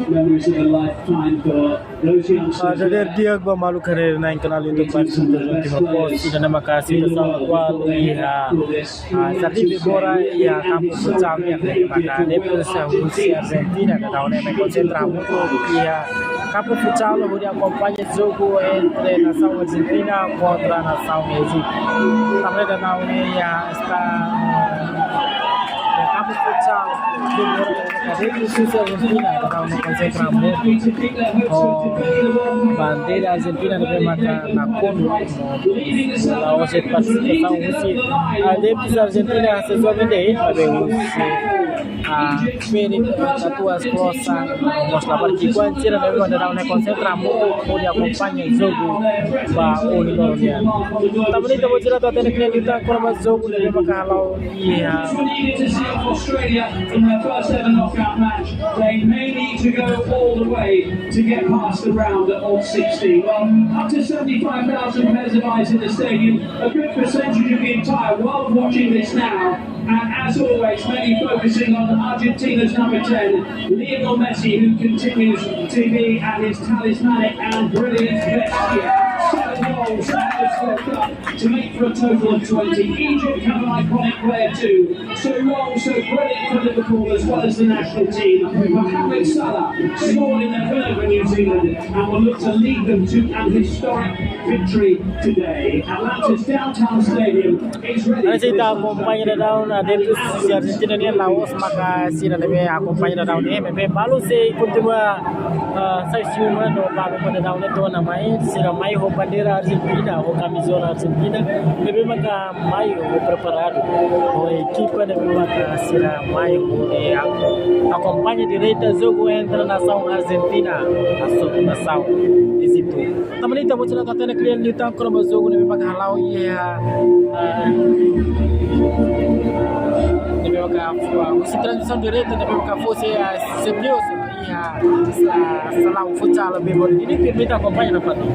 memories of a lifetime for those youngsters. Dari dia gua malu keren naik kenal itu pas untuk pos dan makasih bersama wal iya tadi di bora ya kampus bersama ya maka depois Rússia Argentina que tahun ini concentramos ya kampus futsal dia acompanha jogo entre nação Argentina contra nação México também da tahun ini ya está kampus futsal di Rússia Argentina que tahun ini concentramos bandeira Argentina de maka nakon laos participação Rússia adeptos Argentina sexualmente Peri atuas closa mostra participantes na mesma da una concentra muito por acompanhar o jogo ba o Lordian também tamo tirando até naquele luta com o jogo de Macau e Australia in their first ever knockout match. They may need to go all the way to get past the round at all 16. Well, up to 75,000 pairs of eyes in the stadium, a good percentage of the entire world watching this now. And as always, many focusing on Argentina's number 10, Lionel Messi, who continues to be at his talismanic and brilliant best here. 7 goals to make for a total of 20. Egypt have an iconic player too. So long, so brilliant for Liverpool as well as the national team. Mohamed Salah scored in their third for New Zealand and will look to lead them to an historic victory today. Atlanta's downtown stadium is ready. Adeptos Argentina ni Laos maka sira lebe acompanha da UNM be balu se continua sai ciúma do balu pada da UNM to na mai sira mai ho bandeira Argentina ho camisola Argentina lebe maka mai ho preparado ho equipa lebe maka sira mai ho acompanha direita jogo entre a nação Argentina a nação Egito também estamos na tela cliente então como jogo lebe maka halau ia deve se transição direita deve fosse serius ia salah futsal lebih boleh ini permite acompanha na partida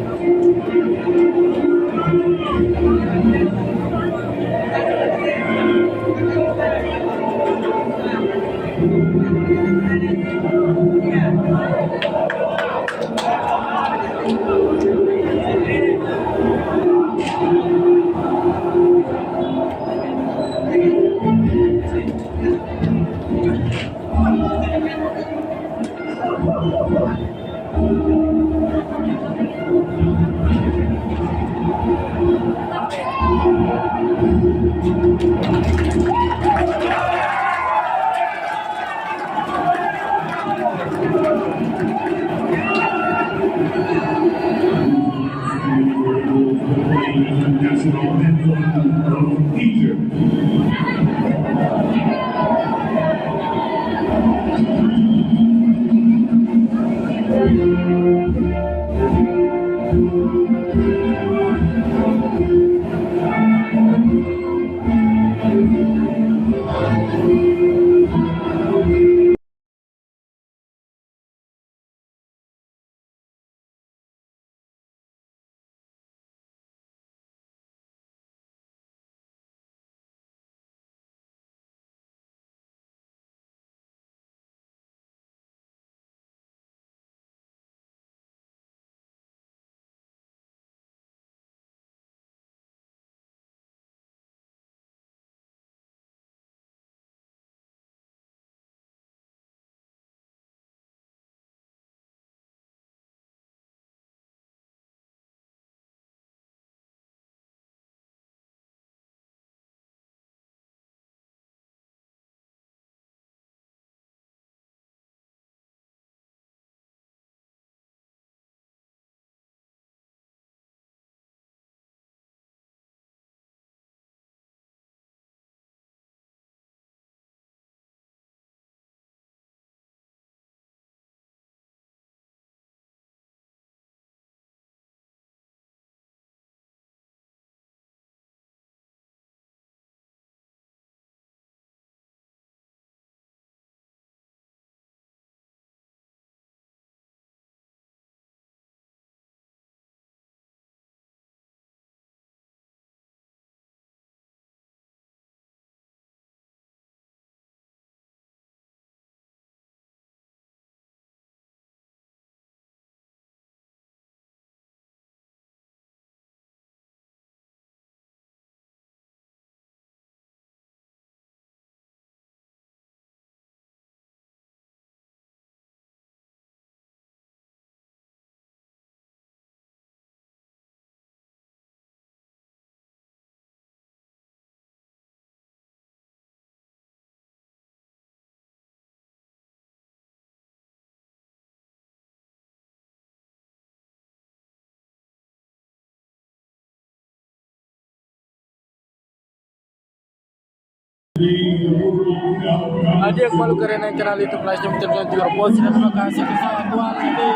Dia kembali ke arena internal itu Flash jam terjun posi dan terima kasih pesawat tuan ini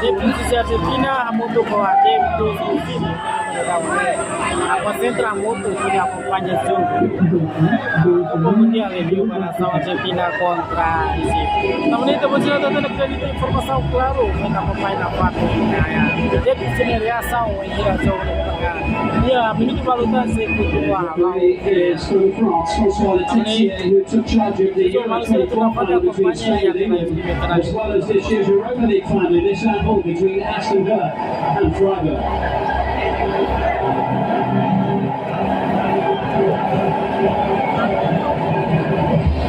di posisi Argentina Hamutu Koate itu apa sentra Hamutu sudah acompaña su Copa Mundial di Operação Argentina contra namun itu posisi itu tidak informasi claro mereka pemain apa jadi di sini reação em direção dia minuto balutan kedua is from France, François Letizia, who took charge of the Euro 24 final between Spain and England, as well as this year's Europa League final, this handball between Aston Villa and Freiburg.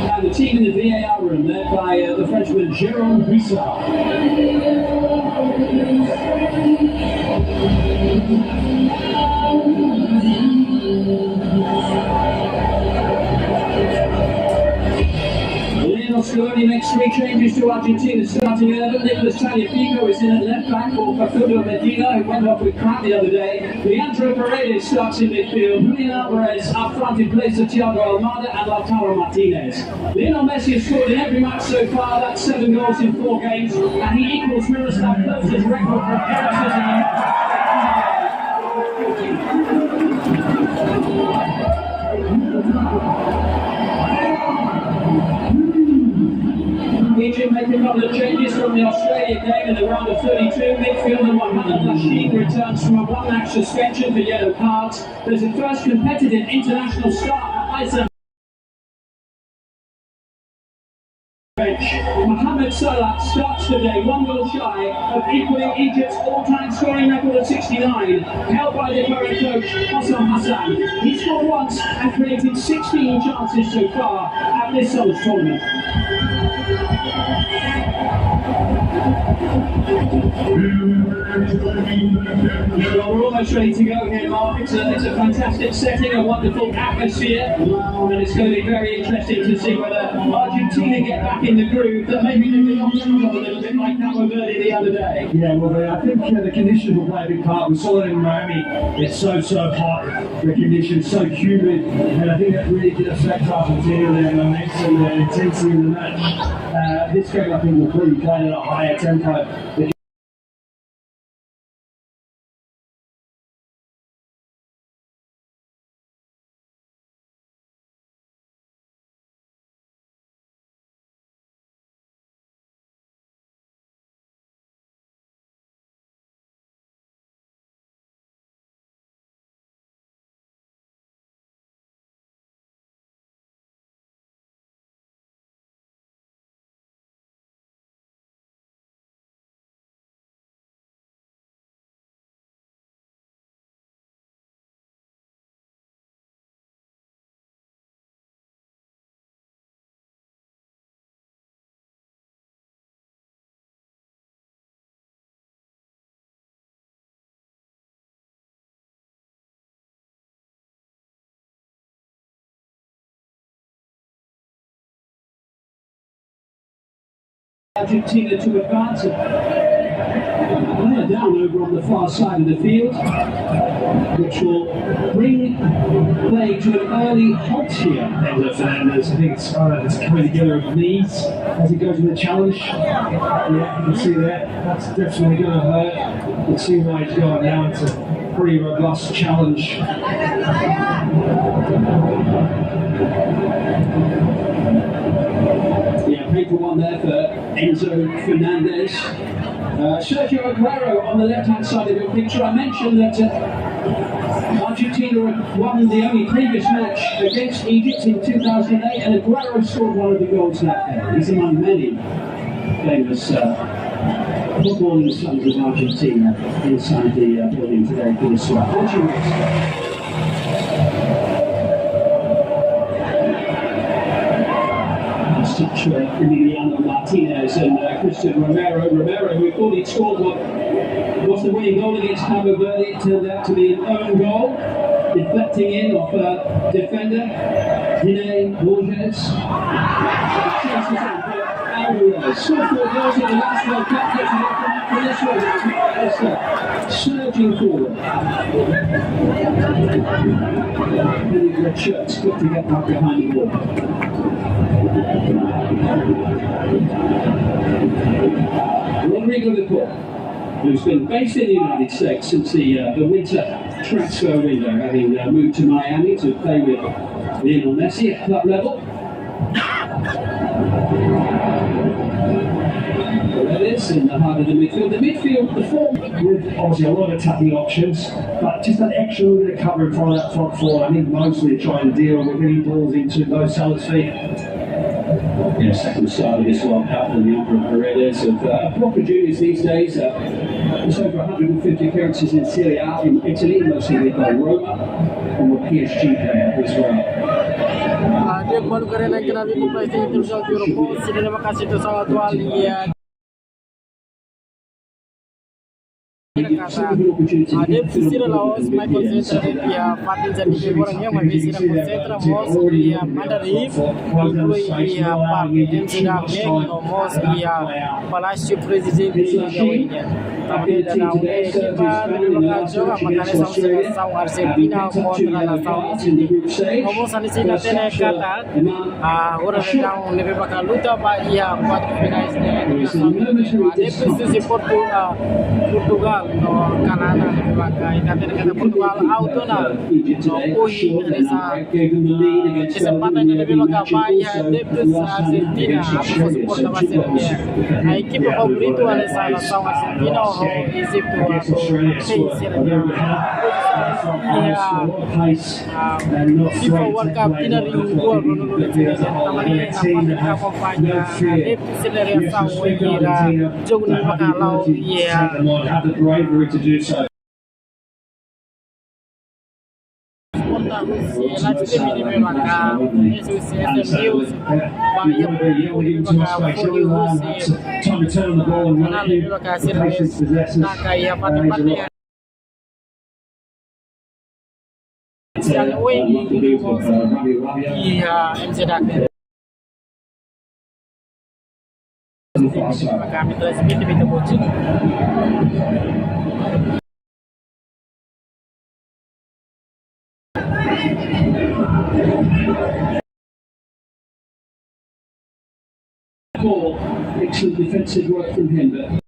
Now the team in the VAR room, led by the Frenchman Jérôme Buissard. Scaloni makes 3 changes to Argentina's starting 11. Nicolas Tagliafico is in at left back for Facundo Medina, who went off with cramp the other day. Leandro Paredes starts in midfield. Julian Alvarez up front in place of Thiago Almada and Lautaro Martinez. Lionel Messi has scored in every match so far. That's 7 goals in 4 games, and he equals Miroslav Klose's record for appearances in the Egypt make a couple of changes from the Australia game in the round of 32. Midfielder Mohamed Rashid returns from a 1-match suspension for yellow cards. There's a first competitive international start at Iceland. Mohamed Salah starts today 1 goal shy of equaling Egypt's all-time scoring record of 69, held by the current coach Hossam Hassan. He scored once and created 16 chances so far at this summer's tournament. Well, we're almost ready to go here, Mark. It's a fantastic setting, a wonderful atmosphere, and it's going to be very interesting to see whether Argentina get back in the groove that maybe they did a little bit like Cabo Verde the other day. Yeah, well, I think the conditions will play a big part. We saw it in Miami. It's so hot, the conditions so humid, and I think that really did affect Argentina, their momentum, their intensity in the match. This game, I think, will probably play at a higher tempo. Argentina to advance it. Player down over on the far side of the field, which will bring play to an early halt here. Enzo Fernandez, I think it's coming together of knees as he goes in the challenge. Yeah, you can see that. That's definitely going to hurt. You see why he's going now. It's a pretty robust challenge. Paper one there for Enzo Fernandez. Sergio Aguero on the left-hand side of your picture. I mentioned that Argentina won the only previous match against Egypt in 2008, and Aguero scored one of the goals that day. He's among many famous footballing sons of Argentina inside the building today for the squad. What do you expect? Emiliano Martinez and Christian Romero. Romero, who thought he'd scored what was the winning goal against Cabo Verde, it turned out to be an own goal, deflecting in off defender Diné Borges. Suffolk was in the last World Cup, getting up for this one. Surging forward. Many red shirts got to get back behind the ball. Rodrigo Laporte, who's been based in the United States since the winter transfer window, having moved to Miami to play with Lionel Messi at club level. There it is in the heart of the midfield. The midfield, the form with obviously a lot of attacking options, but just that extra little bit of cover in front of that front four. I think mostly trying to deal with any balls into Mo Salah's feet. Yeah, second start of this World Cup and the number of Paredes of Boca Juniors these days. There's over 150 appearances in Serie A in Italy, mostly with Roma, and a PSG player as well. Dia baru keren lagi nabi kompetisi internasional Eropa. Sini makasih tu sangat atual ya. Ada pusira laos Michael Centra dia Fatin jadi orang yang masih sira Centra mos dia Mandarif dia Park yang sedang mos dia Palacio Presiden dia tapi dalam kita mengajak makanya sama Argentina kontra la Saudi mos ani sini tene kata orang yang lebih bakal luta pak ia buat finais dia ada posisi Portugal no Canada sebagai kata Portugal auto na no esa kesempatan yang lebih bakal ya debut Argentina aku support sama Serbia equipe favorito adalah seleção Argentina ou Egipto atau Serbia FIFA World Cup tidak ribuan teman-teman acompanha debut seleção Argentina jogo ni bakal ya to do so. Time to turn on the ball and run it. Kami transmite video coaching. Excellent defensive work from him, but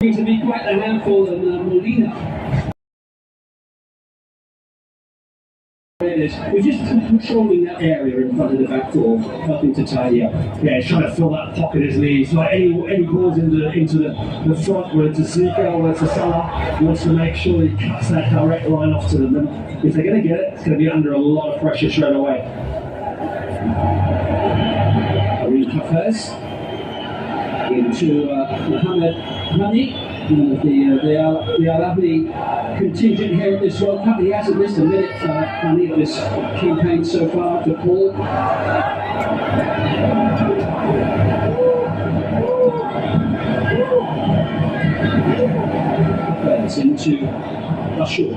going to be quite a handful in Molina. We're just controlling that area in front of the back door, helping to tidy up. Yeah, he's trying to fill that pocket, isn't he? It's like any balls into the front, whether it's a Zico or it's a Salah, he wants to make sure he cuts that direct line off to them. And if they're going to get it, it's going to be under a lot of pressure straight away. Arun Hafez into Mohamed Mani. The Al-Ahly contingent here at this World Cup. He hasn't missed a minute of this campaign so far to Paul. Into Bashir.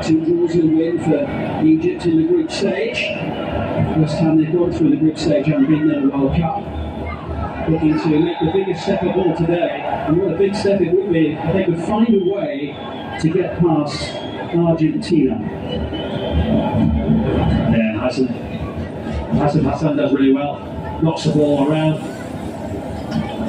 Two draws and a win for Egypt in the group stage. First time they've gone through the group stage and beaten in the World Cup. Looking to make the biggest step of all today. And what a big step it would be if they could find a way to get past Argentina. Yeah, Hassan does really well. Knocks the ball around.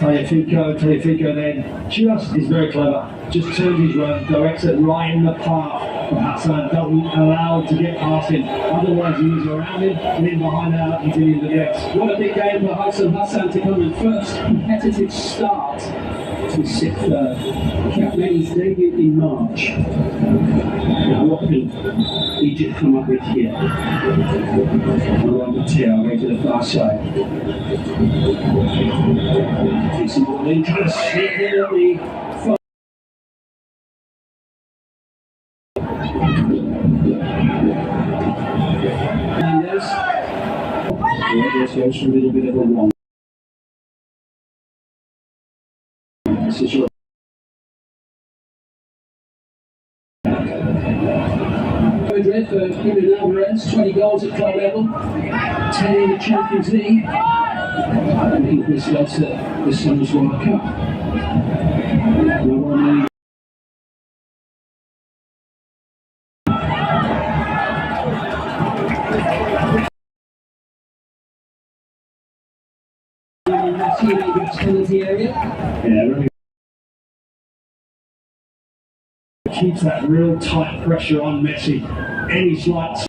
Tagliafico then just is very clever. Just turns his run, directs it right in the path of Hassan, doesn't allow him to get past him. Otherwise he was around him and in behind that he's in the next. What a big game for Hassan to come in first competitive start to sit third. Capmani's debut in March. Now what can Egypt come up with here? Along the tier, way to the far side. Decent ball in, trying to sneak in at the far. This goes for a little bit of a one. fastest run. Madrid for Julian Alvarez, 20 goals at club level, 10 in the Champions League, and he was lost at this summer's World Cup. No one penalty area. Yeah, really keeps that real tight pressure on Messi. Any slight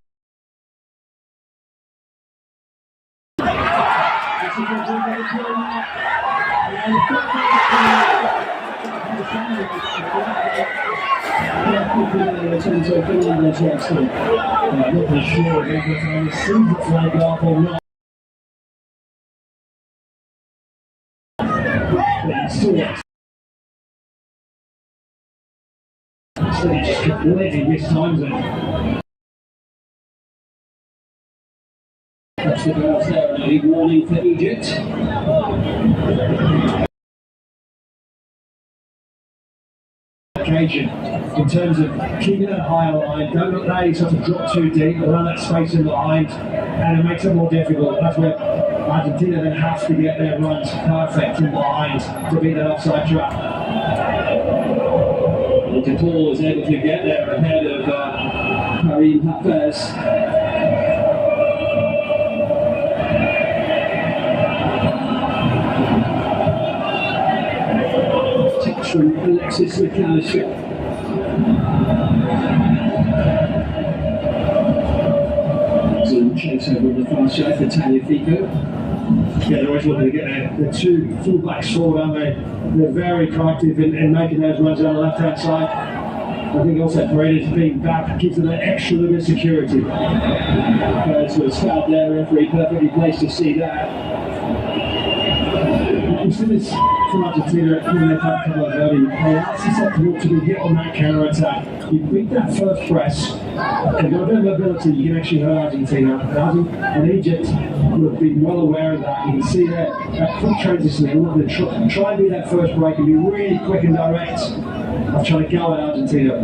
return to a Fernandes actually. not really sure if it's on the season flag off or not. But he still just completely mistimes it. That's the girls there, and a big warning for Egypt. Occasion in terms of keeping that higher line, don't allow yourself to drop too deep, allow that space in behind, and it makes it more difficult. That's where Argentina then has to get their runs perfect in behind to beat that offside trap. And DePaul is able to get there ahead of Karim Hafez. Touch from Alexis McAllister. Zoom chase over on the far side for Tagliafico. Yeah, they're always looking to get the two full-backs forward, aren't they? They're very proactive in making those runs on the left-hand side. I think also Paredes being back gives them an extra little bit of security. Goes to a stab there, referee perfectly placed to see that. We've seen this from Argentina when they've had a couple of early. They are susceptible to be hit on that counter-attack. You beat that first press, and you've got a bit of mobility, you can actually hurt Argentina. And Egypt would have been well aware of that. You can see there, that quick transition, they're looking to try and do that first break and be really quick and direct. I'm trying to go at Argentina.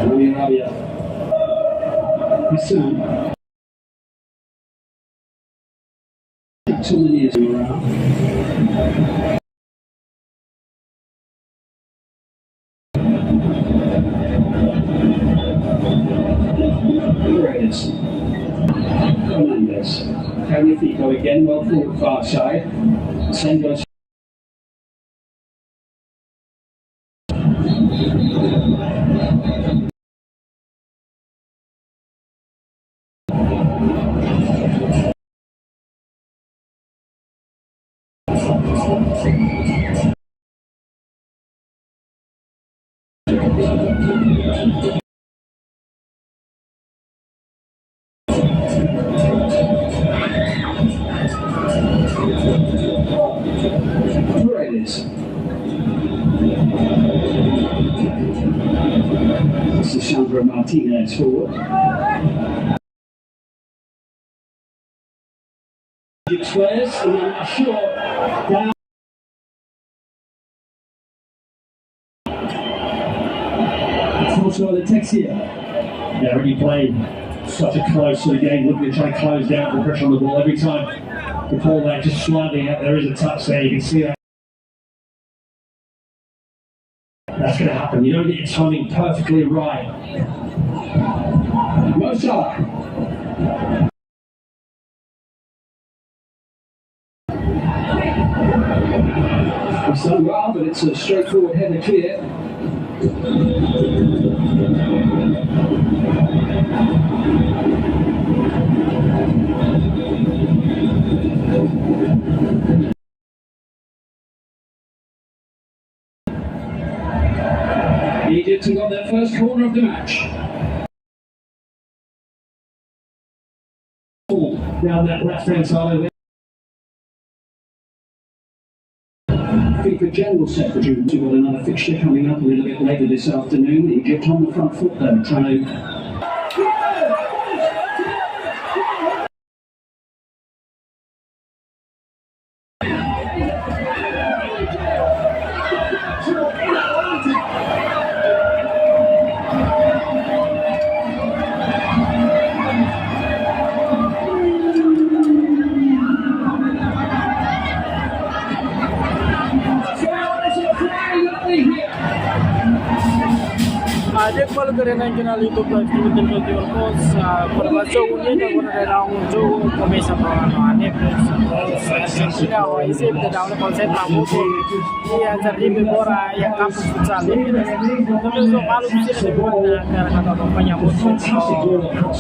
Saudi Arabia. Soon. Too many years around. Paredes. Fernandes. Tagliafico again, well forward far side. Same goes. Paredes. This is Sandro Martinez forward. Players, and I'm not sure down. Also the Texia. Yeah, when you play such a close sort of game, looking to try and close down the pressure on the ball every time. The ball there just sliding out, there is a touch there, you can see that. That's going to happen. You don't get your timing perfectly right. Mo Salah. He's done well, but it's a straightforward header clear. Egypt have got their first corner of the match. Down that left-hand side of it. FIFA General Secretary, we've got another fixture coming up a little bit later this afternoon. Egypt on the front foot though, trying to Dia kalau kerana kenal itu betul betul terus berbaca undi dan berdalam jo komisa mana ane Argentina o isi berdalam konsep tamu tu dia jadi berbora yang kampus futsal ini tapi so malu bisa dibuat karena kata kompanya musuh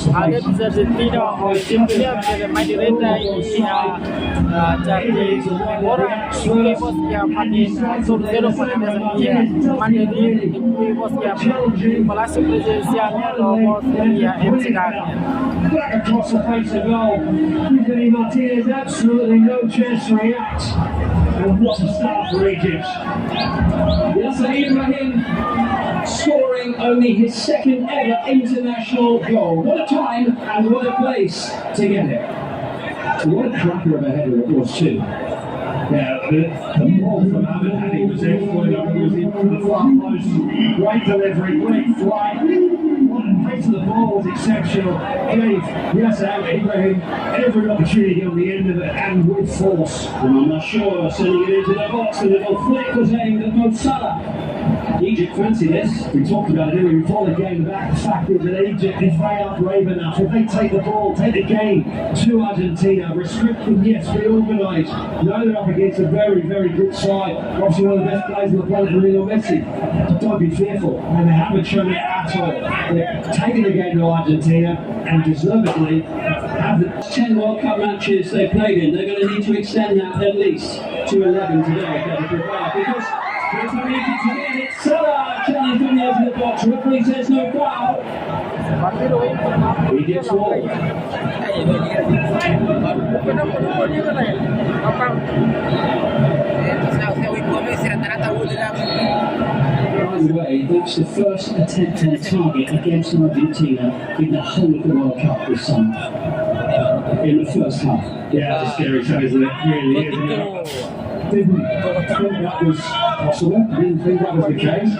ada bisa Argentina o isi dia bisa main di renta ini jadi berbora ini bos yang paling zero pada dia mana di bos yang Palacio Presidencialnya nomor ya MCK. Back across the face of goal. Anthony Martinez absolutely no chance to react. And what a start for Egypt. Yasser Ibrahim scoring only his second ever international goal. What a time and what a place to get it. So what a cracker of a header it was too. Yeah, the ball from Ahmed Hani was excellent. It was in the far post. Great delivery, great flight. What a pace of the ball was exceptional. Gave Yasser Ibrahim every opportunity on the end of it and with force. And I'm not sure sending it into the box. The little flick was aimed at Mo Salah. Egypt fancy this. We talked about it before the game back. The fact is that Egypt, if they are brave enough, if they take the ball, take the game to Argentina, restrict them, yes, be organised. Know they're up against a very, very good side. Obviously one of the best players on the planet, Lionel Messi. But don't be fearful. And they haven't shown it at all. They're taking the game to Argentina and deservedly have the 10 World Cup matches they played in. They're going to need to extend that at least to 11 today because it's Salah challenge from the edge of the box. Referee says no foul. he gets ball. By the way, that's the first attempt on target against Argentina in the whole of the World Cup this summer. In the first half. Yeah, it's a scary time, isn't it? Really is. Didn't think that was possible. Didn't think that was the case.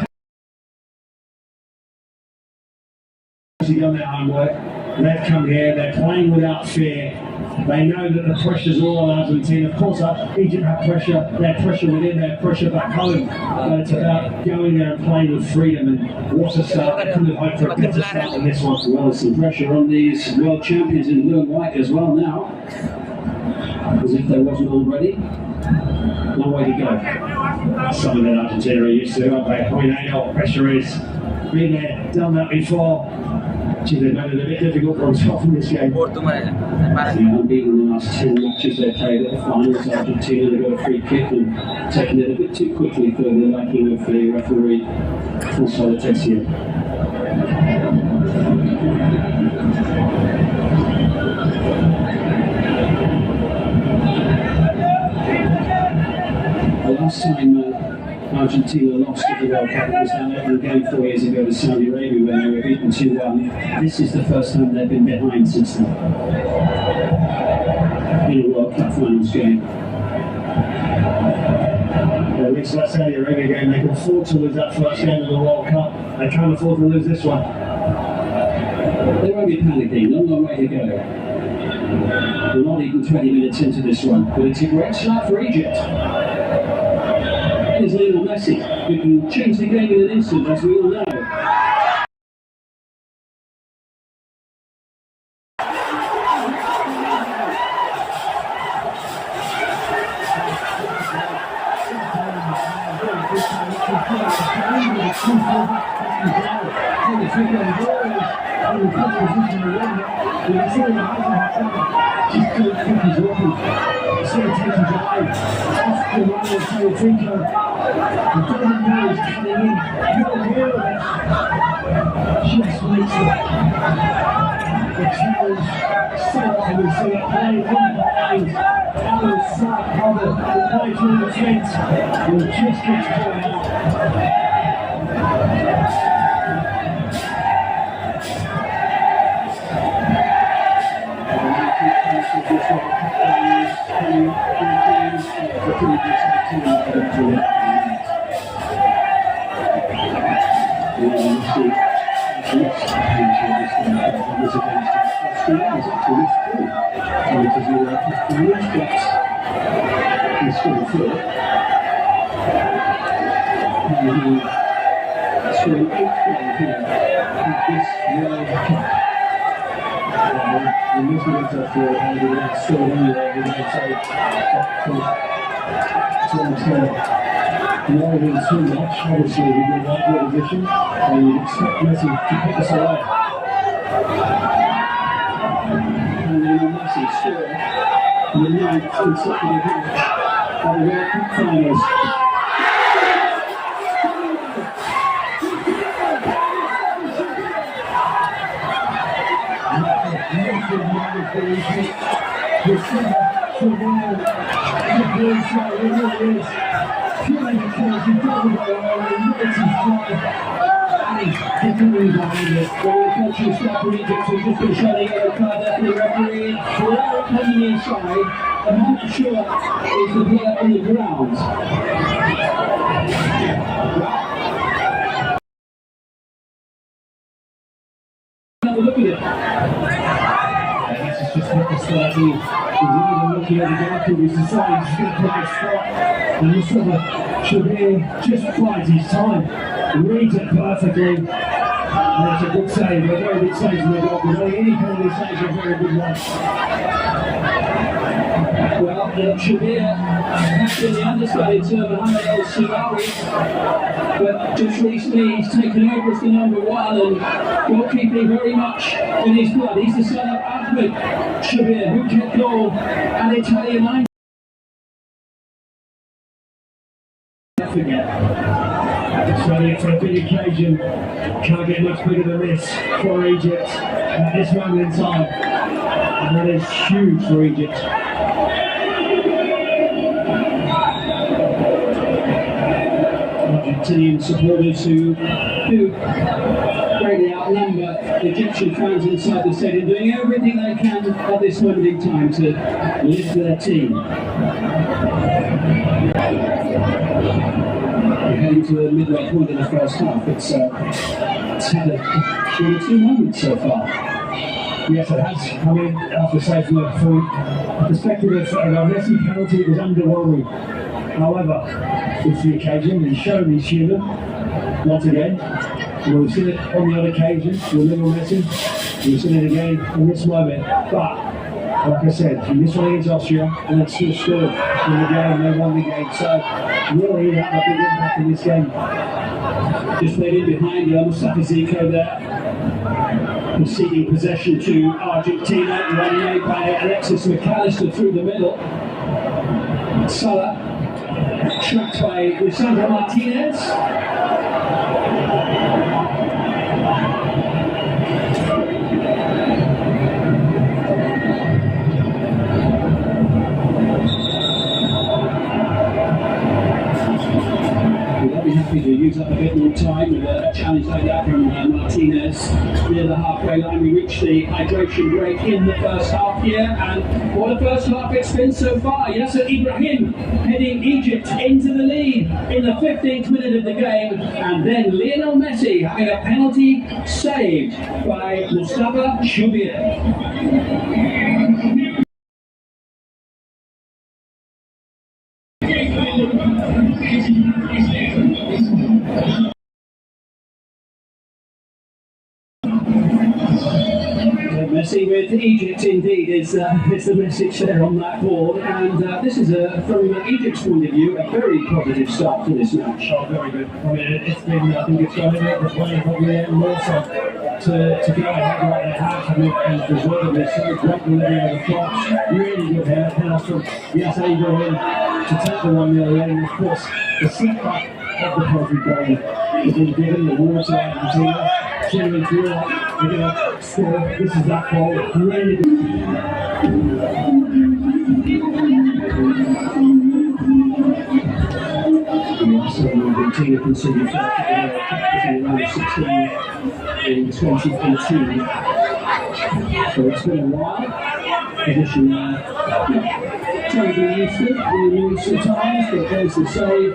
They've done their homework. They've come here. They're playing without fear. They know that the pressure's all on Argentina. Of course, Egypt have pressure. They have pressure within. They have pressure back home. But it's about going there and playing with freedom. And what a start! They couldn't have hoped for a better start than this one. Well, there's some pressure on these world champions in blue and white as well now. As if there wasn't already. Long way to go. Something that Argentina are used to, aren't they? I mean, they know what pressure is. Been there, done that before. Gee, they've made it a bit difficult for themselves in this game. Unbeaten the last 10 matches they played at the finals. Argentina, they got a free kick and taken it a bit too quickly for the liking of the referee, François Letessier. The last time Argentina lost at the World Cup was that opening game 4 years ago to Saudi Arabia when they were beaten 2-1. This is the first time they've been behind since then in a World Cup finals game. At least that Saudi Arabia game, they can afford to lose that first game of the World Cup. They can't afford to lose this one. They won't be panicking, not long way to go. We're not even 20 minutes into this one, but it's a great start for Egypt. Here's Lionel Messi, who can change the game in an instant, as we all know. to an 8th game here at this World Cup. The Muslims are for the still anyway, we're going to say more than too much. Obviously, we did that good position, and you'd expect Messi to put us away. And then Messi scored in the 9th consecutive match at the World Cup finals. I'm not sure is the player on the ground. Have a look at it. This is just what the start is. He's even looking at the goalkeeper. He's decided he's going to play a spot. And this one should be just bides his time. Reads it perfectly. And it's a good save, a very good save from the goalkeeper. Any penalty save is a very good one. Well, Shabir has been the understudy to Mohamed El Sirawi, but just recently he's taken over as the number 1 and goalkeeping very much in his blood. He's the son of Ahmed Shabir, who kept goal at Italian 9. It's ready for a big occasion. Can't get much bigger than this for Egypt at this moment in time. And that is huge for Egypt. Argentinian supporters who greatly outnumber Egyptian fans inside the stadium, doing everything they can at this moment in time to lift their team. We're heading to the midway point in the first half. It's had one or two moments so far. Yes, it has. I mean, I have to say from the perspective of a Messi penalty, it was underwhelming. However, it's the occasion, he's shown he's human, once again. We've seen it on the other occasions with Lionel Messi, we've seen it again in this moment. But, like I said, in this one against Austria, and it's still scored in the game, they won the game. So, really, that had a big impact in this game. Just played in behind Mustafa Zico there. Conceding possession to Argentina, run made by Alexis McAllister through the middle. Salah, tracked by Lisandro Martinez. We'll be happy to use up a bit more time with a challenge like that from Martinez near the halfway line. We reached the hydration break in the first half here, and what a first half it's been so far. Yasser Ibrahim heading Egypt into the lead in the 15th minute of the game, and then Lionel Messi having a penalty saved by Mustafa Shabir. Messi with Egypt indeed is the message there on that board, and this is from Egypt's point of view a very positive start to this match. Oh, very good. I mean, it's been, I think it's going to make the playing probably more so to go ahead like they have and deservedly so great delivery of the cross. Really good header pass from Yasser Ibrahim to take the 1-0 lead, and of course the setback of the perfect goal has been given the water to Argentina. Chilling through it, they're going to score. This is that goal. Really good. Argentina conceded around 16 in 2018. So it's been a while. Position terribly used to being used sometimes, but there's the save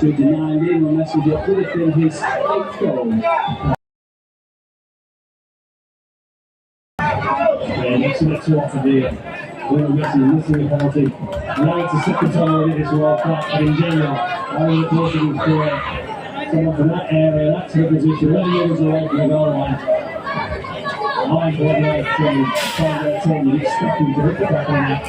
to deny Lionel Messi what would have been his 8th goal. That's too often here. Lionel Messi missing a penalty. Now it's the second time already this World Cup, but in general, over the course of his career, Someone from that area, that's the position, 11 yards away from the goal line. 9.8 from 10, you're expecting to hit the back on that.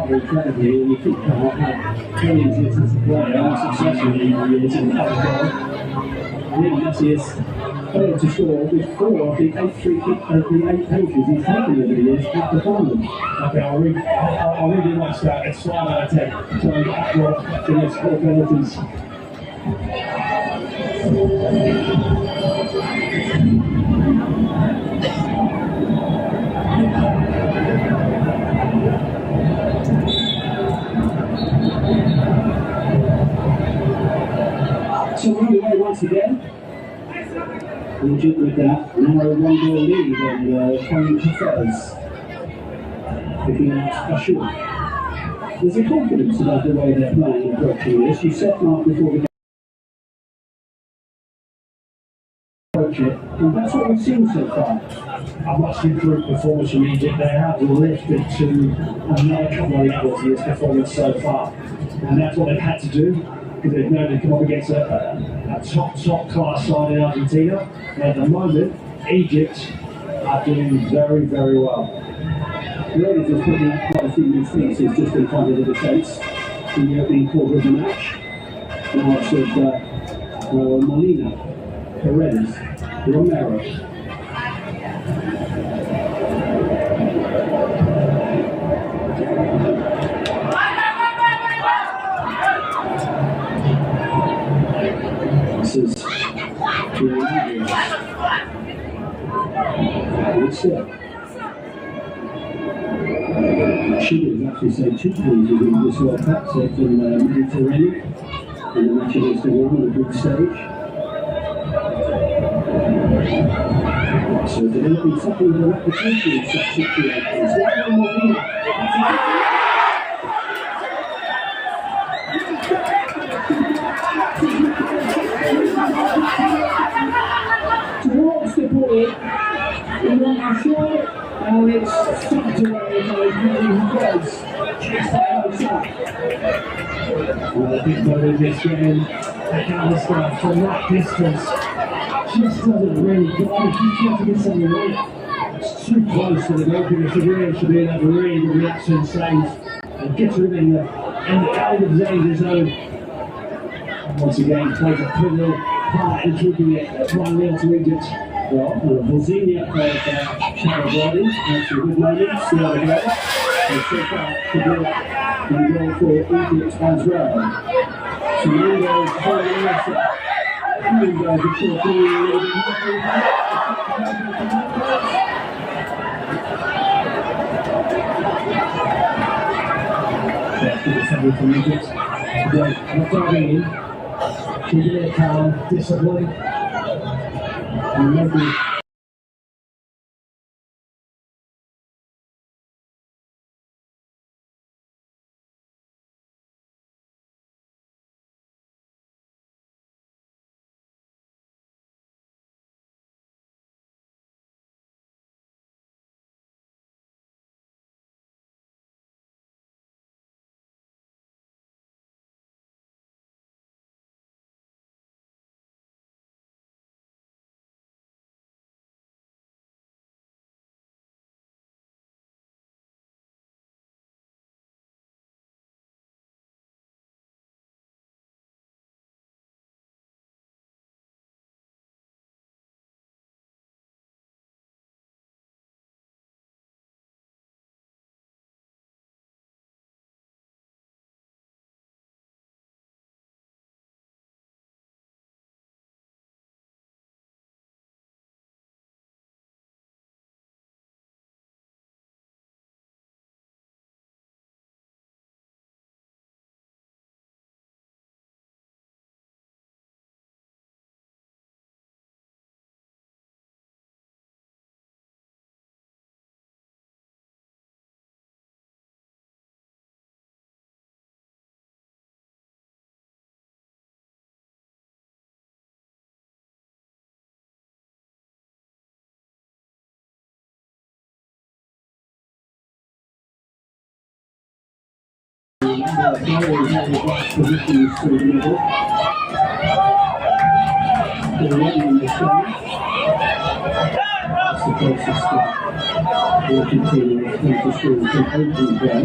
Incredibly, you think I've had 20 years as a player, successfully years in Capital. Really, Messi has failed to score with 4 of the 8 free kicks, the 8 penalties he's taken over the years at the final. Okay, I'll read you my stat. It's 5 out of 10. So that's what in his 4 penalties. So we're underway once again. Egypt with that narrow 1-goal lead and Karen Cafes picking out a shot. There's a confidence about the way they're playing and approaching this. You said, Mark, before the game, approach it, and that's what we've seen so far. A much improved performance from Egypt. They have lifted to another couple of levels in this performance so far, and that's what they've had to do, because they've known they come up against a top class side in Argentina. And at the moment, Egypt are doing very, very well. Raiders is putting up quite a few new faces just in front of the defence in the opening quarter of the match. Now it's with Molina, Paredes, Romero. This is good step. Should have actually saved 2 points in this World Cup, saved from Mediterranean in the match against Iran on a group stage. So developing something of a reputation in such situations. Towards the ball, and then I'm sure it's stopped away by who does. Well, I think that is just getting McAllister from that distance. Just doesn't really get on. He's got to get something right. It's too close to the goalkeeper to be able to read the reaction save and get rid in the end of danger zone. Once again, plays a pivotal part in keeping it 1-0 to Egypt. Well, Bosnia played Shadow Brody, actually good moments, the other goal. And so far, to do and goal for Egypt as well. So Mango is holding us up. Mango before being a little bit more. That's good defending from Egypt. Today, not diving in. Keeping it calm, discipline, and maybe play, or is that your last positions to the middle? They're running on this one. That's the closest step. We'll continue with Hunter School from open play.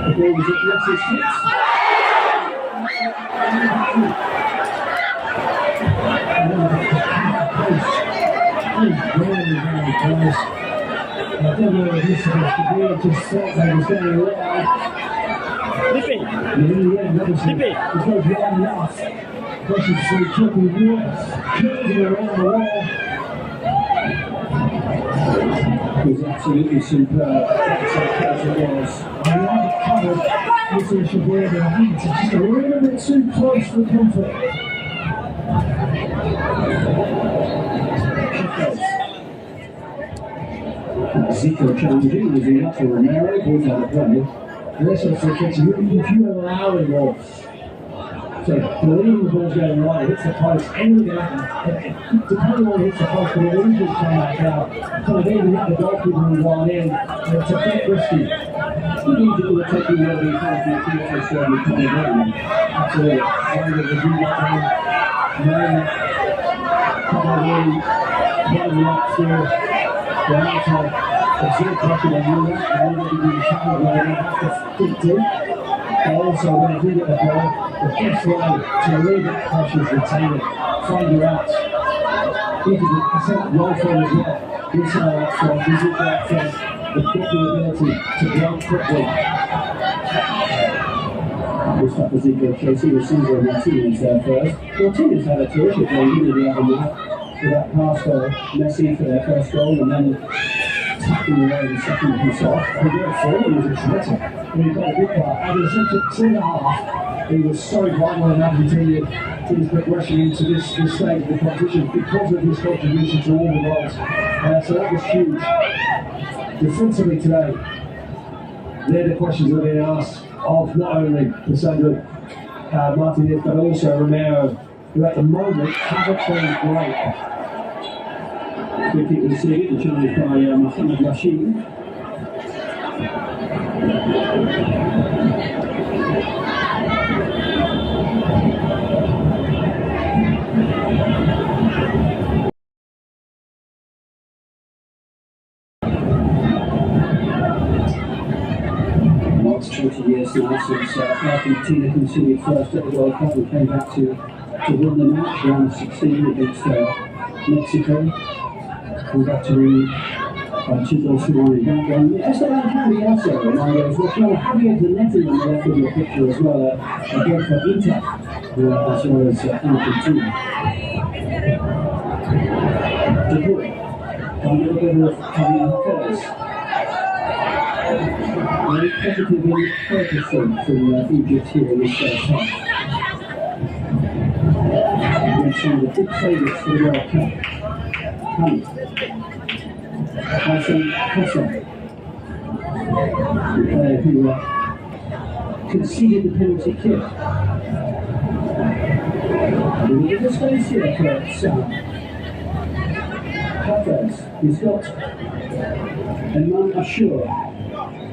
The ball was at Ross's feet. Very, very close. I don't know if this is the ball, just thought they was going wide. Flipping. And in the end, obviously, Flipping. it goes wide enough. Rushes through triple Woods, curving around the wall. It was absolutely superb. That's how close it was. And the other covered, Mr. Shabir, and I think it's just a little bit too close for comfort. Zico challenging, was he up for Romero, balls out of play. And this also gets you, if you allow him off. So, believing the ball's going right, it hits the post, anything can happen. Depending on it hits the post, but it will just come back out. So, then you have the goalkeeper move one in, and it's a bit risky. You need to do a taking the other kind of thing, so certainly coming down. Absolutely. One of the good one, then, coming in, one up through. The outside, the zero pressure on you, and then you can where they have to fit in. And also, when they do get the ball, the best way to relieve that pressure is retain it, find your outs. He can set up roll for as well. Inside out front, he's in that front, they've got the ability to block quickly. Mustafa Zico, Casey, Receiver, and Martinez there first. Martinez had a terrific game, didn't he, the other night? For that pass for Messi for their first goal, and then tapping away the second himself. He got forward, he was a threater. And he got a big part. Out of the centre 2.5, he was so vital in Argentina to his progression into this stage of the competition because of his contribution to all the goals. So that was huge. Defensively today, they're the questions that are being asked of not only Cassandra Martinez, but also Romero, who at the moment haven't been great. Free kick received, the challenge by Mohamed Rashid. Last 20 years now since Argentina conceded first at the World Cup and came back to win the match, round 16 against Mexico. We're back to win 2 goals to 1 in that one. Esteban Javi also, and I was watching Javi Zanetti on the left of your picture as well, again for Inter, as well as Argentina. De Bruyne, a little bit of Javi Perez. Very positive and purposeful from Egypt here in this first half. Against one of the big favourites for the World Cup. Hamid. Hassan Hassan. The player who conceded the penalty kick. A little bit of space here for Salah. Hafez, he's got Iman Ashur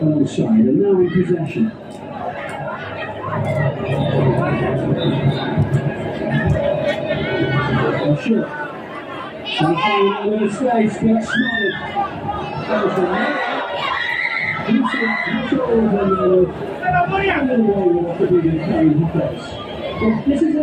alongside, and now in possession. Ashur. Something with his face gets smothered. That was the net. He's got all of them this is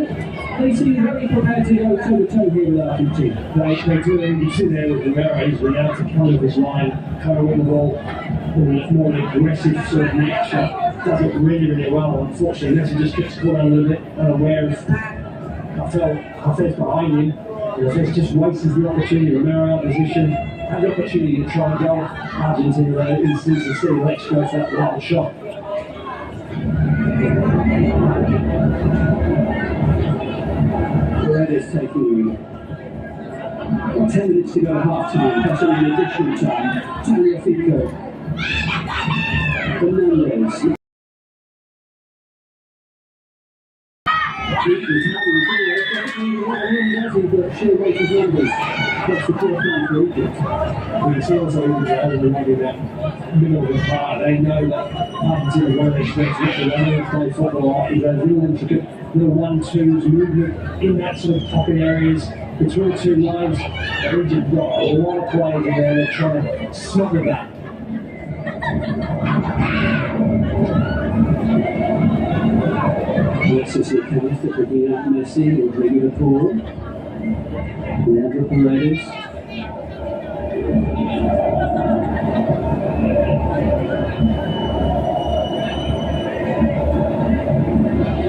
they seem very prepared to go toe to toe here with Argentina. They do, you see there with Romero, he's been out to kind of his line, kind of win the ball. It's more an aggressive sort of nature. Does it really well. Unfortunately, Messi just gets caught a little bit unaware of Hafez behind him. Hafez just wastes the opportunity. Romero out of position, had the opportunity to try and go. Argentina instance and still let's go for that little shot. Paredes taking 10 minutes to go half time, that's only additional time. Tagliafico. Fernandez. Sheer weight of numbers. That's the poor thing for Egypt. But it's also maybe that middle of the park. They know that Argentina won't expect it. They know to play football. There's real intricate, real 1-2s movement in that sort of pocket areas between two lines. Egypt got a lot of players in there. They're trying to smother that. Alexis McAllister picking out Messi, Rodrigo de Paul, Leandro Paredes.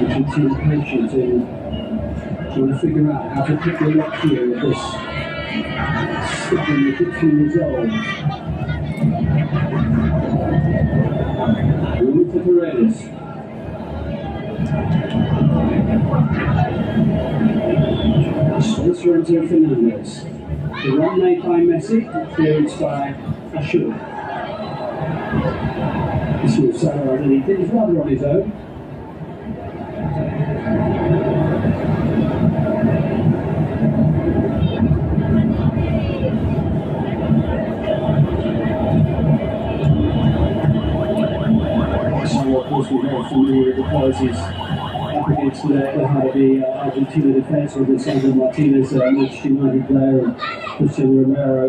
Argentina's patient in trying to figure out how to pick the lock here with this stubborn, addicting resolve. Room for Paredes. Space for Enzo Fernandez. The run made by Messi, clearance by Ashur. This was Salah underneath it. He's rather on his own. So, of course, we're very familiar with the qualities up against the head of the Argentina defence with Lisandro Martinez, Manchester United player, and Cristiano Romero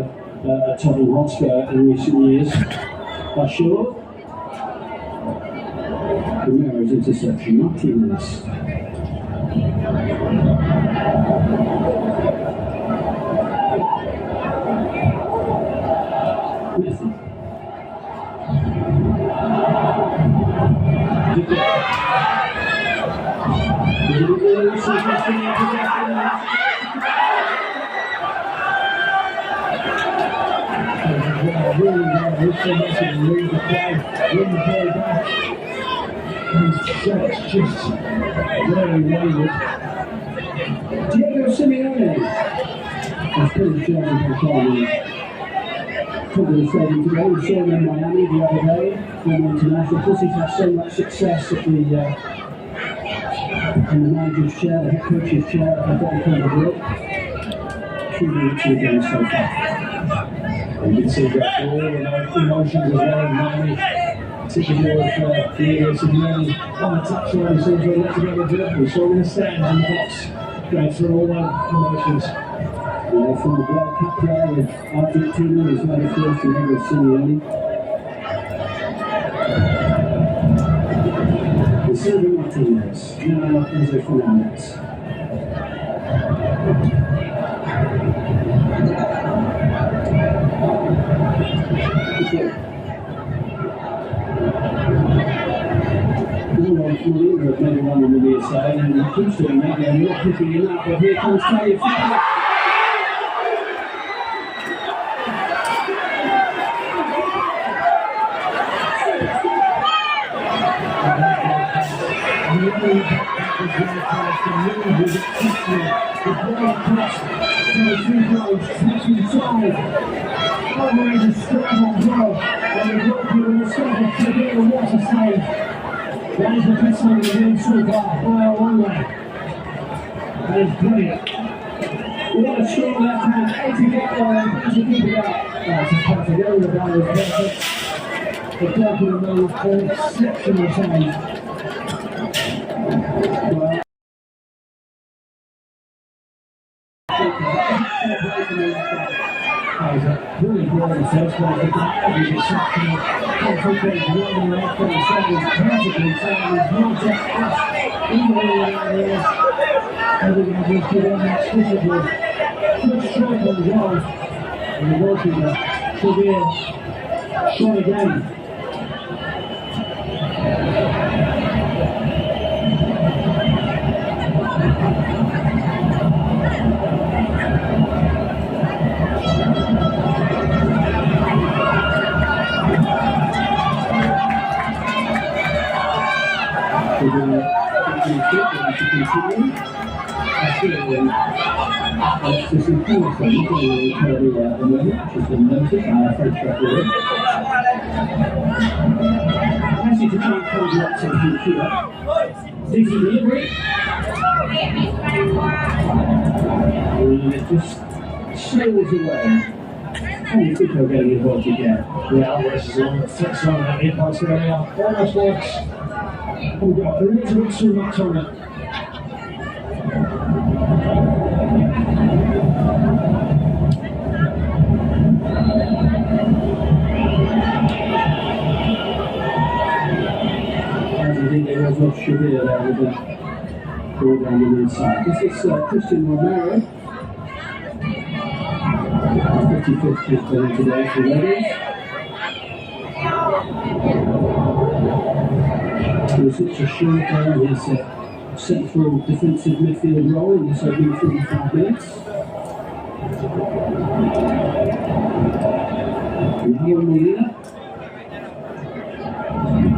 at Tottenham Hotspur in recent years. Ashur. Romero's interception, Martinez. Messi. It's just very wayward. Diego Simeone has put his job in the football stadium today. We saw him in Miami the other day, former international. Of course, he's had so much success at in the manager's chair, the head coach's chair at Atletico Madrid. 2 minutes again so far. You can see that all the emotions as well in Miami. Typical of Diego Simeone on the touchline, seems to let together good. We saw him in the stands in the box, going through all the emotions. From the World Cup player with Argentina, he's made a first to Diego Simeone. Silva Martinez, now Enzo Fernandez. Maybe one on the near side, and he keeps doing that, they're not picking him up, but here comes Tagliafico. That is the best one of the game so far, by a long way. That is brilliant. What a strong left hand, 80 get there, and brings the keeper out. That's a perfect area, that was perfect. The bloke in the middle was called exceptional time. Really good in the first place, but the average exceptional concentrated running off on the side is perfectly timed. He's not just us, even though he is. Everything was good on that specifically. Good strike on the goal, and the goalkeeper should be a shot again. This is cool, so you can really carry out the weather, which has been noted by our French referee. Messi to try and conjure up something here. Decent delivery. And it just sails away. And you think they're getting involved again. The Alvarez is on the flex on that impulse there. They are almost works. We've got a little bit too much on it. I think there was no Shabir there with the ball down the inside. This is Christian Romero. 55th kick today for Reading. He's such a short there. He's a central defensive midfield role in this opening 45 minutes. Raul Molina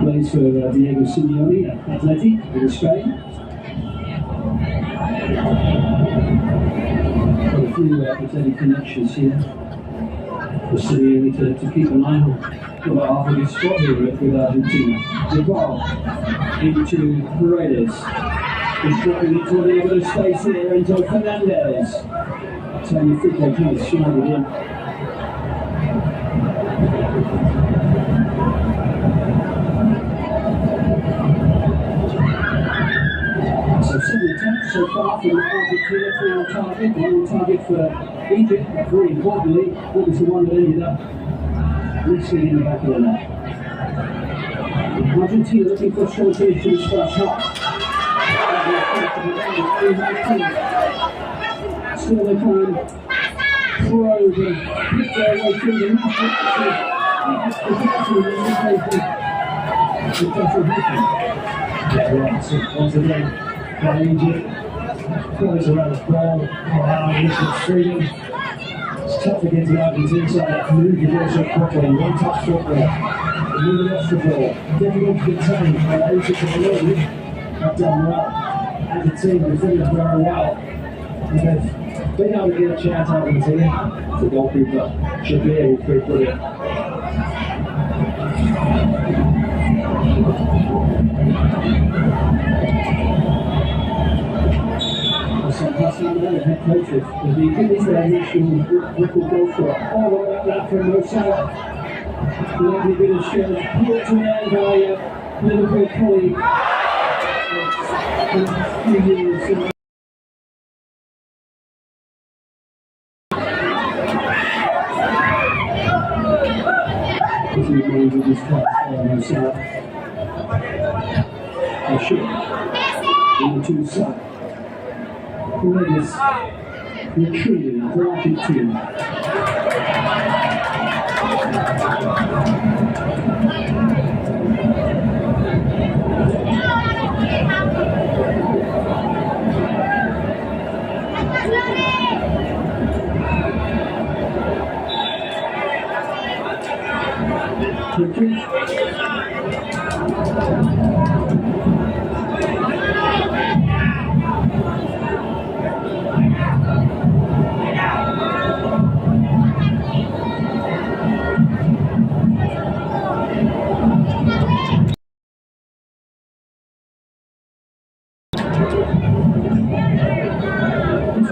plays for Diego Simeone at Athletic in Spain. Got a few Athletic connections here for Simeone to keep an eye on. Got about half of his squad here with Argentina. The ball into Paredes. He's dropping it toward the end of the space here into Fernandez. Tony Fico kind of shined it in. So 7 attempts so far from Argentina, 3 on target, 1 on target for Egypt. Very importantly, what was the one that ended up risking in the back of the net. Argentina looking for a strong finish to this first half. Still they try and probe and pick their way through the match. Yeah, right, so once again, by Egypt, goes around the ball, allowing instant freedom. It's tough against the Argentine side, move the ball so quickly, one touch football, moving off the ball, difficult to contain, but Egypt and Italy have done well. As a team, they've defended very well. And they've been able to get a chance out of the team. The goalkeeper, Shabir, will be brilliant. The head coach of the international record goal scorer. All about that from Mo Salah. Lovely bit of show. Brought to an end by Liverpool colleague. A few years. This is the way we just passed Mo Salah. A shot. In the two side. Paredes retreating for Argentina.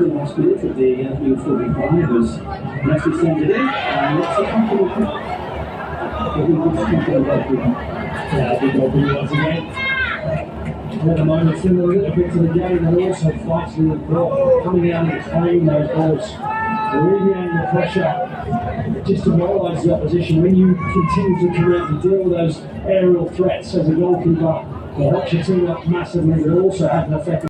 Last minute of the opening 45 was Messi sent it in, and it's a comfortable kick. But we could speak about it. Yeah, I think open once again. At the moment, still a little bit to the game, and also fights with the ball, coming out and playing those balls, alleviating the pressure, just to demoralise the opposition. When you continue to come out and deal with those aerial threats as a goalkeeper, it helps your team up massively, but also have an effect.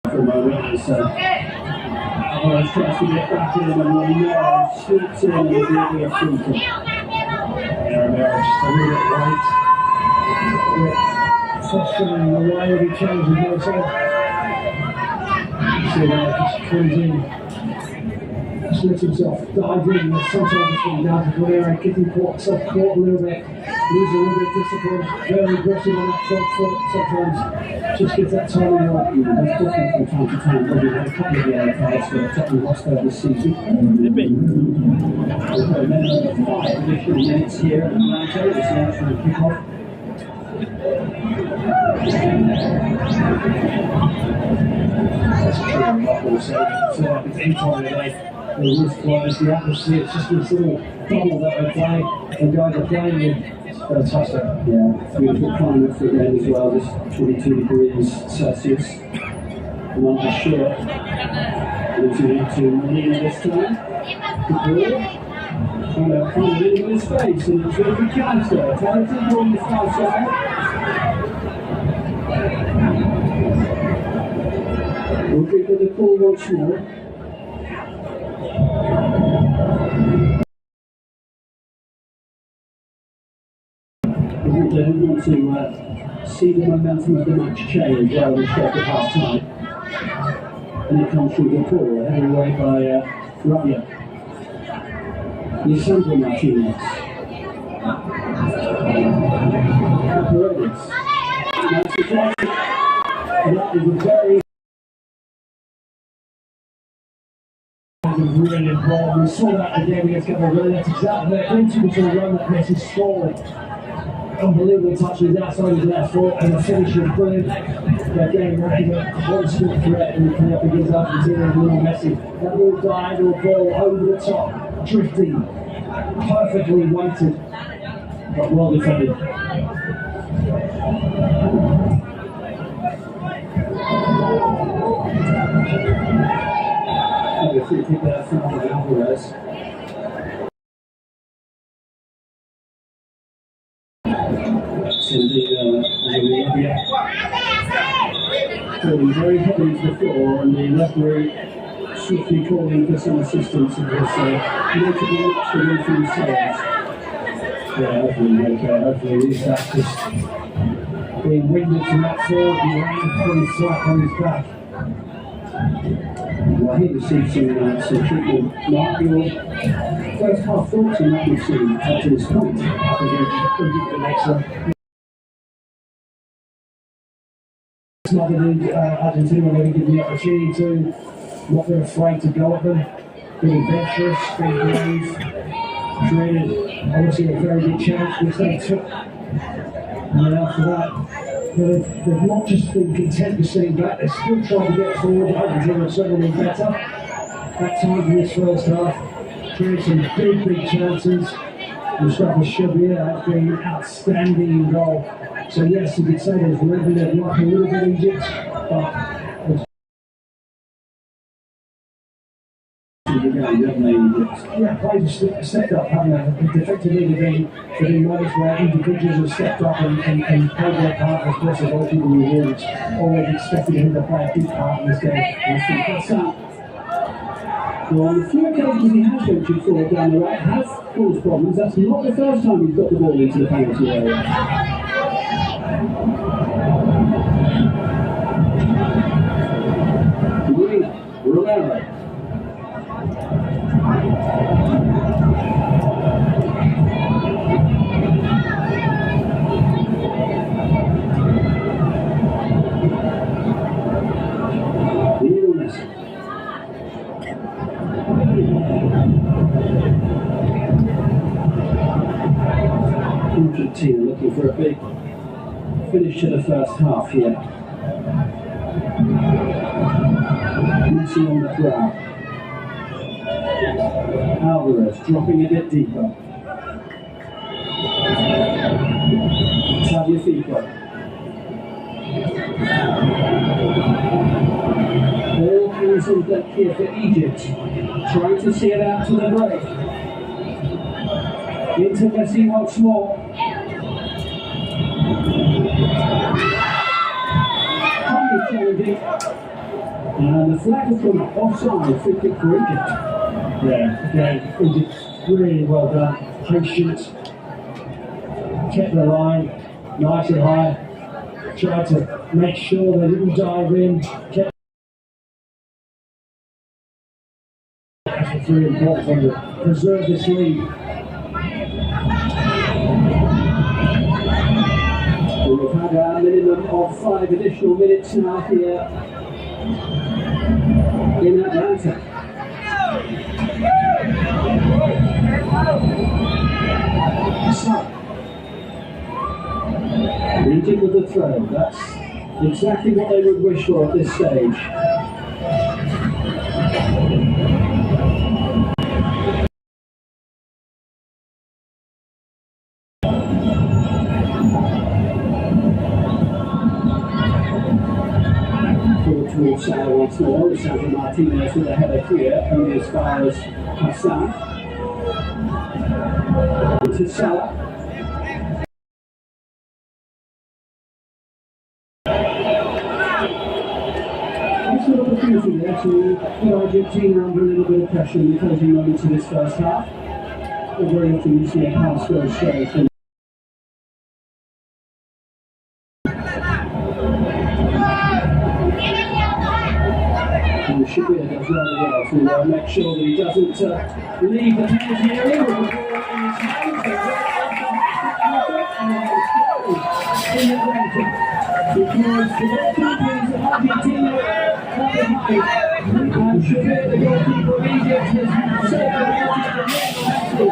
For a moment, so Alvarez tries to get back in, and Romero shoots in and is getting a free kick. Romero just a little bit late. Frustrating the way that he changes also. See that just comes in, just lets himself dive in. Sometimes it's going down to Romero, getting himself caught a little bit, loses a little bit of discipline, very aggressive on that front foot. Sometimes just gets that timing right. That's different from time to time. Probably had a couple of yellow cards for Tottenham Hotspur this season. Then 5 additional minutes here at Atlanta. It's the actual kickoff. tackle, so it's like it's any time of day. The wrist closed, the atmosphere, it's just this little bubble that they play. The guys are playing in. Fantastic. Yeah, beautiful climate for the game as well, just 22 degrees Celsius. And on the shirt, losing it to Molina this time. Good ball. Trying to find it in his space, and it's really good counter. Talented on the far side. We'll give it a call once more. I think they want to see the momentum of the match change rather than stop at half time. And it comes through the ball, headed away by Rabia. Lisandro Martinez. Paredes. That's a classic. That is a very really involved. We saw that again against Cameroon. That's exactly their principle to run that Messi scored. Unbelievable touches outside his left foot and the finish was brilliant. They're getting ready a constant threat in the play up against Argentina and Lionel Messi. That little diagonal ball over the top, drifting, perfectly weighted, but well defended. a free kick there from Alvarez. Falling very heavily to the floor, and the referee swiftly calling for some assistance in this notable watch the win for themselves. Yeah, hopefully that's just being winded from that forward and ran pretty flat on his back. Well, he received some treatment. Mark, your first half thoughts on that we've seen up to this point? I think the next one. Smothered Argentina were going to give the opportunity to, not they're afraid to go at them, being adventurous, being brave, created obviously a very big chance which they took. And then after that, they've not just been content with sitting back, they're still trying to get forward. Argentina have certainly been better at times in this first half, created some big chances. Mustafa Shabir has been outstanding in goal. So yes, you could say there's a little bit of luck, a little bit of Egypt, but yeah, players have stepped up, haven't they? Effectively, they've been noticed where individuals have stepped up and played their part. Of course, a lot of people who already expected him to play a big part in this game. And I think that's that. Well, on a few occasions he has ventured forward down the right, has caused problems. That's not the first time he's got the ball into the penalty area. Romero. Argentina looking for a big finish to the first half here. Messi on the ground. Alvarez dropping a bit deeper. Tagliafico. All hands on deck here for Egypt, trying to see it out to the break. Into Messi once more. Highly challenging. And the flag has gone offside, free kick for Egypt. Yeah, again, Egypt really well done. Patient, kept the line nice and high, tried to make sure they didn't dive in, kept. That's really important for them to preserve this lead. We've had a minimum of 5 additional minutes now here in Atlanta. So, Egypt with the throw. That's exactly what they would wish for at this stage. Towards Salah once more. Lisandro Martinez with a header here, only as far as Hassan. To Salah. Nice little opportunity there to put Argentina under a little bit of pressure in the closing moments of this first half. But very often you see a pass go straight. Shabir does rather well to make sure that he doesn't leave the penalty area with the ball in his hand. In the ranking. Because the world champions of Argentina are behind. And Shabir, the goalkeeper of Egypt, has saved the penalty.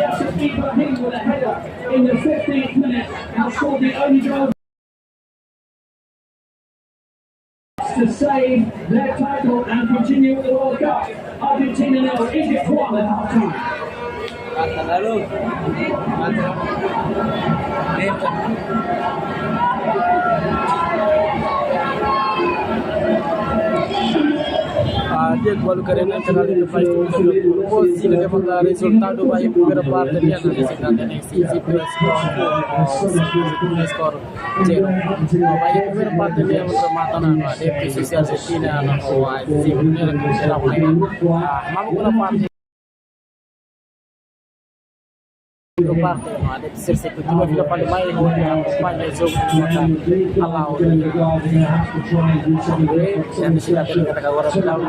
Yes, Ibrahim with a header in the 15th minute has scored the only goal to save their title and continue with the World Cup. Argentina 0, Egypt 1 at half time. Dia balu karena kenal itu faz tudo possível de mandar resultado vai primeira parte ali na segunda nem se score zero vai primeira parte ali a mata na de precisa Argentina na Hawaii se primeira que será vai vamos com a parte parte ada terceira kedua kita paling baik pada jogo Allah dan sila kata orang tahu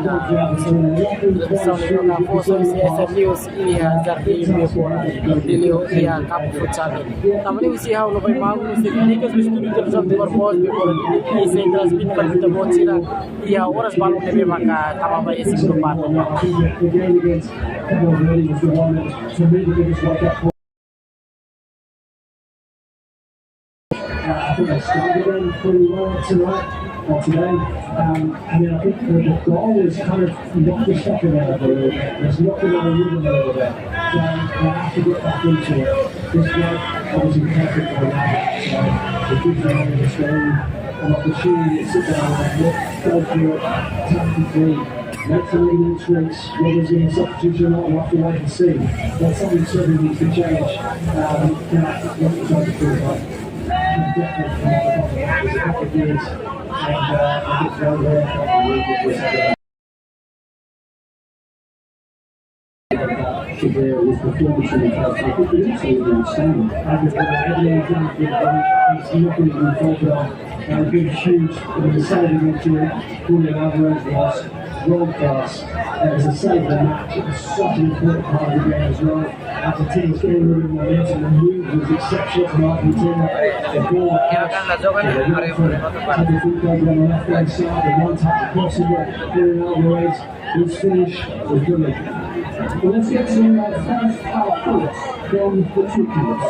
são na foto essa news e a zarti delio dia cap futsal também o Sihau não vai mal no seguinte que os estudos do jogo por voz e sem transmit para kita bocina e a horas balu nebe maka tambah baik esse grupo parte I think they started them pretty well today. I mean, I think the goal is kind of knocked the stuff in there a little bit. It's knocked it on a rhythm a little bit. So they have to get back into it. This bloke obviously perfect for that. So it gives them an opportunity to sit down and look, go through it, tactically, make some entrance, whether there's any substitution or not, we'll have to wait and see. That's something certainly needs to change. Definitely a couple of years, and I think they're very Shabir was performance in the first half. I think it's absolutely outstanding. I just got a heavily example he's not going to be involved on. A big, huge, the saving of Julian Alvarez was world class. It was a save the match. It was such an important part of the game as well. Argentina's getting rid of momentum. The move was exceptional from Argentina. The ball had the feet over on the left hand side. The one touch across the Julian Alvarez. His finish was brilliant. Well, let's get to first half thoughts from the two teams.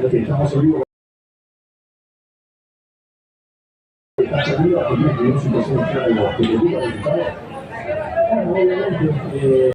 Okay, Carlos, are you